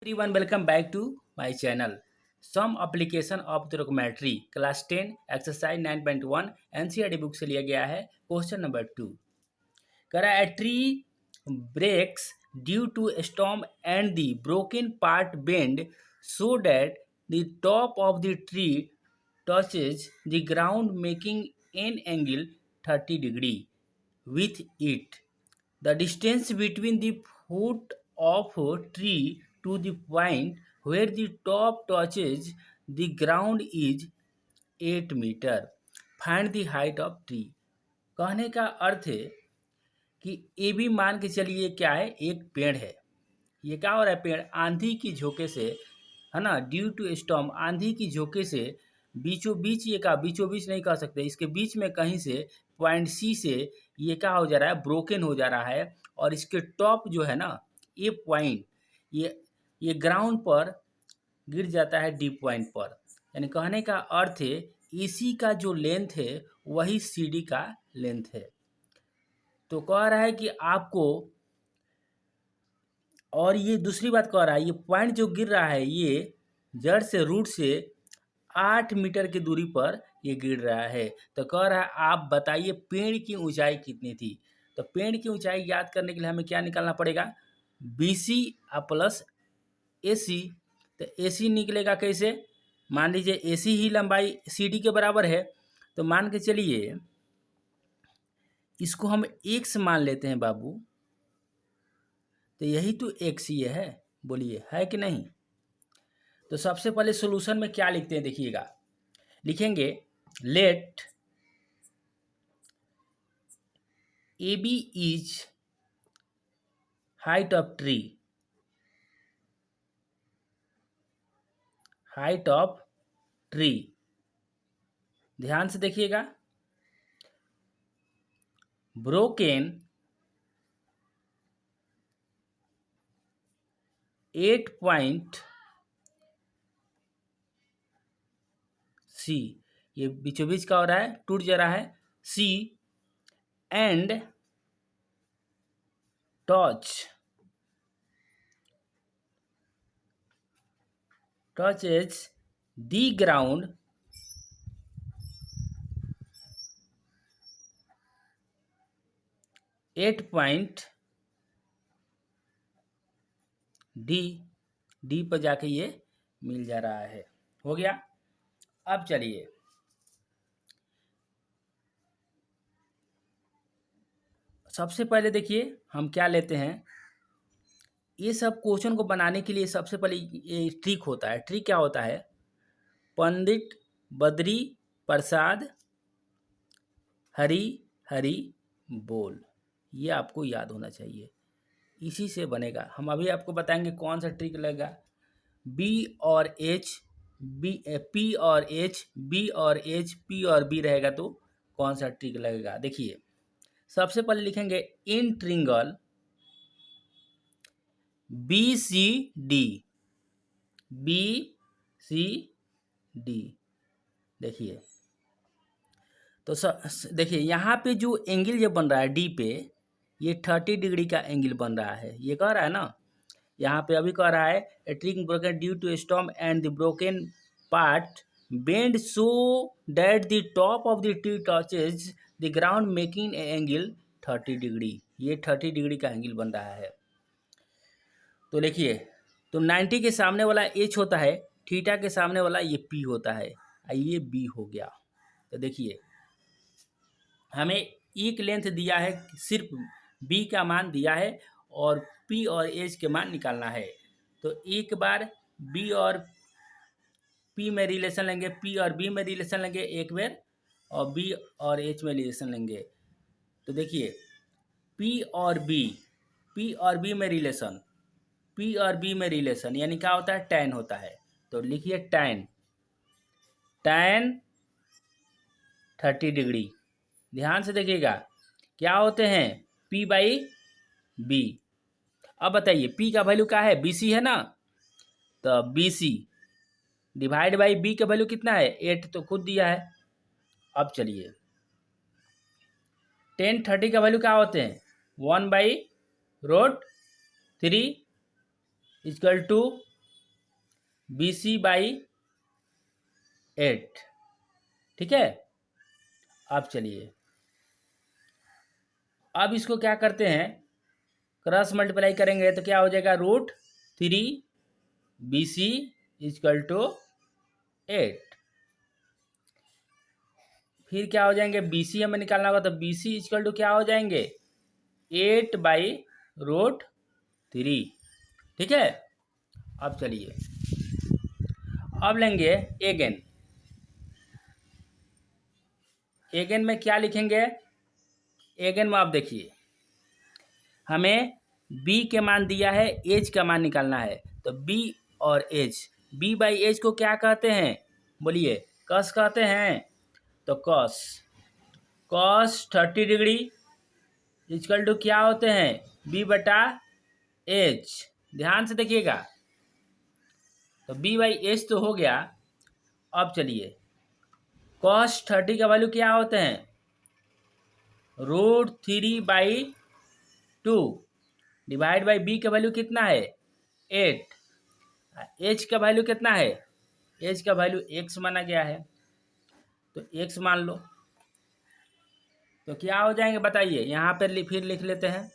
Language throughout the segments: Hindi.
Everyone, welcome back to my channel. Some application of trigonometry class 10 exercise 9.1 NCERT book से लिया गया है। क्वेश्चन नंबर 2 करा a tree breaks due to a storm and the broken part bend so that the top of the tree touches the ground making an angle 30 degree with it. The distance between the foot of a tree to the point where the top touches the ground is 8 metre. Find the height of tree. कहने का अर्थ है कि ए बी मान के चलिए क्या है, एक पेड़ है. ये क्या हो रहा है, पेड़ आंधी की झोंके से, है ना, ड्यू टू स्टॉर्म, आंधी की झोंके से बीचों बीच, ये क्या बीचों बीच नहीं कह सकते, इसके बीच में कहीं से पॉइंट सी से ये क्या हो जा रहा है, ब्रोकन हो जा रहा है. और इसके टॉप जो है ना, ये पॉइंट, ये ग्राउंड पर गिर जाता है डी पॉइंट पर. यानी कहने का अर्थ है इसी का जो लेंथ है वही सी डी का लेंथ है. तो कह रहा है कि आपको, और ये दूसरी बात कह रहा है, ये पॉइंट जो गिर रहा है ये जड़ से, रूट से 8 मीटर की दूरी पर ये गिर रहा है. तो कह रहा है आप बताइए पेड़ की ऊंचाई कितनी थी. तो पेड़ की ऊंचाई याद करने के लिए हमें क्या निकालना पड़ेगा, बी सी प्लस ए सी. तो ए सी निकलेगा कैसे, मान लीजिए ए सी ही लंबाई सी डी के बराबर है. तो मान के चलिए इसको हम एक्स मान लेते हैं बाबू. तो यही तो एक्स ये है, बोलिए है कि नहीं. तो सबसे पहले सॉल्यूशन में क्या लिखते हैं देखिएगा, लिखेंगे let A B is height of tree, height of tree. ध्यान से देखिएगा, ब्रोकन 8 पॉइंट सी, ये बीचों बीच का हो रहा है, टूट जा रहा है C, and touches the ground at point D पर जाके ये मिल जा रहा है. हो गया. अब चलिए सबसे पहले देखिए हम क्या लेते हैं. ये सब क्वेश्चन को बनाने के लिए सबसे पहले ये ट्रिक होता है. ट्रिक क्या होता है, पंडित बद्री प्रसाद हरी हरी बोल, ये आपको याद होना चाहिए, इसी से बनेगा. हम अभी आपको बताएंगे कौन सा ट्रिक लगेगा. बी और एच, बी पी और एच, बी और एच, पी और बी रहेगा तो कौन सा ट्रिक लगेगा. देखिए सबसे पहले लिखेंगे in triangle B C D, B C D. देखिए तो देखिए यहाँ पे जो एंगल जो बन रहा है डी पे, ये 30 डिग्री का एंगल बन रहा है. ये कह रहा है ना, यहाँ पे अभी कह रहा है a tree broken due to storm and the broken part bend so that the top of the tree touches the ground making a angle 30 degree. ये 30 डिग्री का एंगल बन रहा है. तो देखिए, तो 90 के सामने वाला एच होता है, थीटा के सामने वाला ये पी होता है, ये बी हो गया. तो देखिए हमें एक लेंथ दिया है, सिर्फ बी का मान दिया है और पी और एच के मान निकालना है. तो एक बार बी और पी में रिलेशन लेंगे, पी और बी में रिलेशन लेंगे एक बार, और बी और एच में रिलेशन लेंगे. तो देखिए पी और बी में रिलेशन, पी और बी में रिलेशन यानी क्या होता है, टैन होता है. तो लिखिए टैन 30 डिग्री. ध्यान से देखिएगा क्या होते हैं, P बाई बी. अब बताइए P का वैल्यू क्या है, BC है ना, तो BC डिवाइड बाई B का वैल्यू कितना है, 8, तो खुद दिया है. अब चलिए 10 30 का वैल्यू क्या होते हैं, 1/√3 इक्वल टू BC बाई 8। ठीक है। अब चलिए, अब इसको क्या करते हैं, क्रॉस मल्टीप्लाई करेंगे तो क्या हो जाएगा, √3 BC इक्वल टू 8। फिर क्या हो जाएंगे, BC हमें निकालना होगा, तो BC इक्वल टू क्या हो जाएंगे, 8/√3। ठीक है। अब चलिए, अब लेंगे एगेन। एगेन में क्या लिखेंगे, एगेन में आप देखिए, हमें b के मान दिया है, एज का मान निकालना है, तो b और एज, b बाई एज को क्या कहते हैं, बोलिए, कॉस कहते हैं। तो कॉस 30 डिग्री इक्वल टू क्या होते हैं, b बटा एच। ध्यान से देखिएगा, तो b बाई एच तो हो गया। अब चलिए, cos 30 का वैल्यू क्या होते हैं, √3/2 डिवाइड बाई b का वैल्यू कितना है, 8। एच का वैल्यू कितना है, एच का वैल्यू x माना गया है, तो x मान लो। तो क्या हो जाएंगे बताइए, यहाँ पर फिर लिख लेते हैं,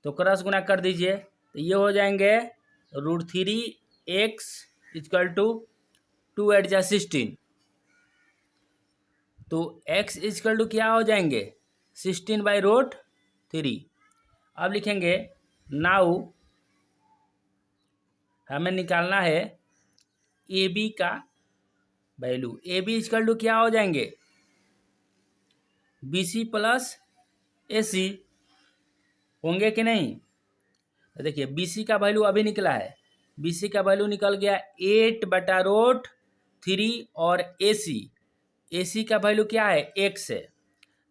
तो क्रॉस गुना कर दीजिए, तो ये हो जाएंगे √3x इक्वल टू 2 8 जा 16। तो x इक्वल टू क्या हो जाएंगे, 16/√3। अब लिखेंगे, नाउ हमें निकालना है ए बी का वैल्यू। ए बी इक्वल टू क्या हो जाएंगे, BC प्लस AC होंगे कि नहीं। तो देखिए, BC का वैल्यू अभी निकला है, BC का वैल्यू निकल गया 8/√3 और AC का वैल्यू क्या है, x है।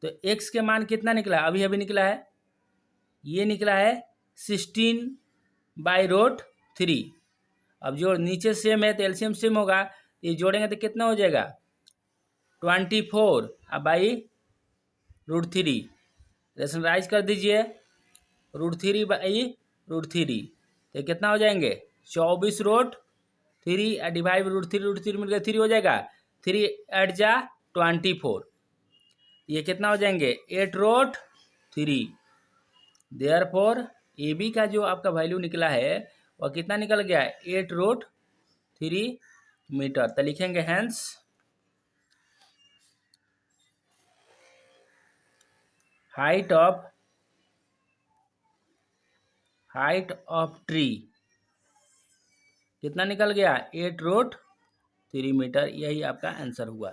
तो x के मान कितना निकला, अभी अभी निकला है, ये निकला है 16/√3। अब जो नीचे सेम है तो एलसीएम सेम होगा, ये जोड़ेंगे तो कितना हो जाएगा, 24 अब बाई √3 रेशनलाइज कर दीजिए, √3/√3 तो कितना हो जाएंगे, 24√3 डिवाइड बाई √3 मिलकर 3 हो जाएगा, 3 8 जा 24, ये कितना हो जाएंगे, 8√3। देयरफॉर ए बी का जो आपका वैल्यू निकला है वह कितना निकल गया है, 8√3 मीटर। तो लिखेंगे हेंस हाइट ऑफ ट्री कितना निकल गया, 8√3 मीटर। यही आपका आंसर हुआ।